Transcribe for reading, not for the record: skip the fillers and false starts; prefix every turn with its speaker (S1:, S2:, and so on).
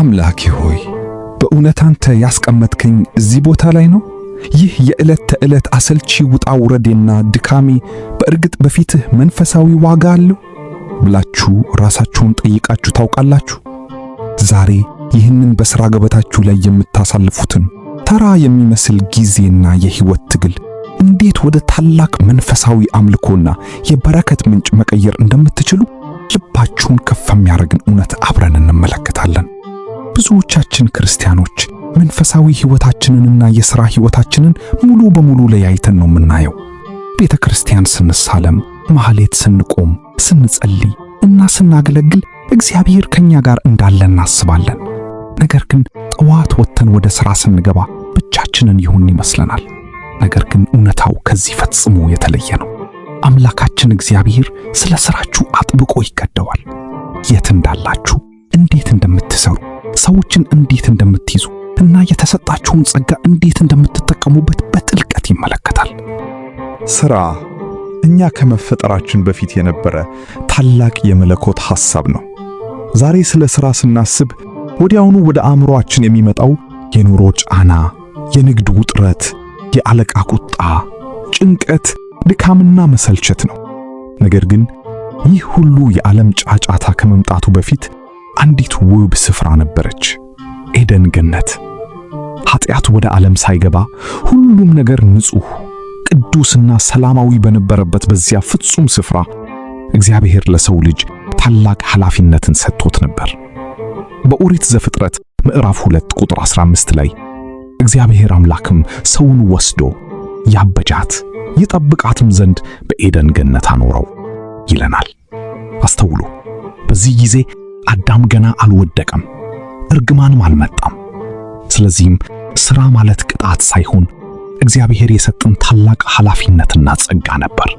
S1: አምላኬ ሆይ በእውነት አንተ ያስቀመጥከኝ እዚህ ቦታ ላይ ነው? ይህ የዕለት ተዕለት አሰልቺ ውጣ ውረዴና ድካሜ በእርግጥ በፊትህ መንፈሳዊ ዋጋ አለው ብላችሁ ራሳችሁን ጠይቃችሁ ታውቃላችሁ? ዛሬ ይህንን በሥራ ገበታችሁ ላይ የምታሳልፉትን ተራ የሚመስል ጊዜና የሕይወት ትግል እንዴት ወደ ታላቅ መንፈሳዊ አምልኮና የበረከት ምንጭ መቀየር እንደምትችሉ ልባችሁን ከፍ የሚያደርግን እውነት አብረን እንመለከታለን። ብዙዎቻችን ክርስቲያኖች መንፈሳዊ ሕይወታችንንና የሥራ ሕይወታችንን ሙሉ በሙሉ ለያይተን ነው የምናየው። ቤተ ክርስቲያን ስንሳለም፣ ማህሌት ስንቆም፣ ስንጸልይ እና ስናገለግል እግዚአብሔር ከኛ ጋር እንዳለ እናስባለን። ነገር ግን ጠዋት ወጥተን ወደ ሥራ ስንገባ ብቻችንን ይሁን ይመስለናል። ነገር ግን እውነታው ከዚህ ፈጽሞ የተለየ ነው። አምላካችን እግዚአብሔር ስለ ሥራችሁ አጥብቆ ይቀደዋል። የት እንዳላችሁ፣ እንዴት እንደምትሰሩ፣ ሰዎችን እንዴት እንደምትይዙ እና የተሰጣችሁን ጸጋ እንዴት እንደምትጠቀሙበት በጥልቀት ይመለከታል።
S2: ሥራ እኛ ከመፈጠራችን በፊት የነበረ ታላቅ የመለኮት ሐሳብ ነው። ዛሬ ስለ ሥራ ስናስብ ወዲያውኑ ወደ አእምሮአችን የሚመጣው የኑሮ ጫና፣ የንግድ ውጥረት፣ የአለቃ ቁጣ፣ ጭንቀት፣ ድካምና መሰልቸት ነው። ነገር ግን ይህ ሁሉ የዓለም ጫጫታ ከመምጣቱ በፊት አንዲት ውብ ስፍራ ነበረች፣ ኤደን ገነት። ኃጢአት ወደ ዓለም ሳይገባ ሁሉም ነገር ንጹሕ፣ ቅዱስና ሰላማዊ በነበረበት በዚያ ፍጹም ስፍራ እግዚአብሔር ለሰው ልጅ ታላቅ ኃላፊነትን ሰጥቶት ነበር። በኦሪት ዘፍጥረት ምዕራፍ 2 ቁጥር 15 ላይ እግዚአብሔር አምላክም ሰውን ወስዶ ያበጃት ይጠብቃትም ዘንድ በኤደን ገነት አኖረው ይለናል። አስተውሉ። በዚህ ጊዜ አዳም ገና አልወደቀም፣ እርግማንም አልመጣም። ስለዚህም ሥራ ማለት ቅጣት ሳይሆን እግዚአብሔር የሰጠን ታላቅ ኃላፊነትና ጸጋ ነበር።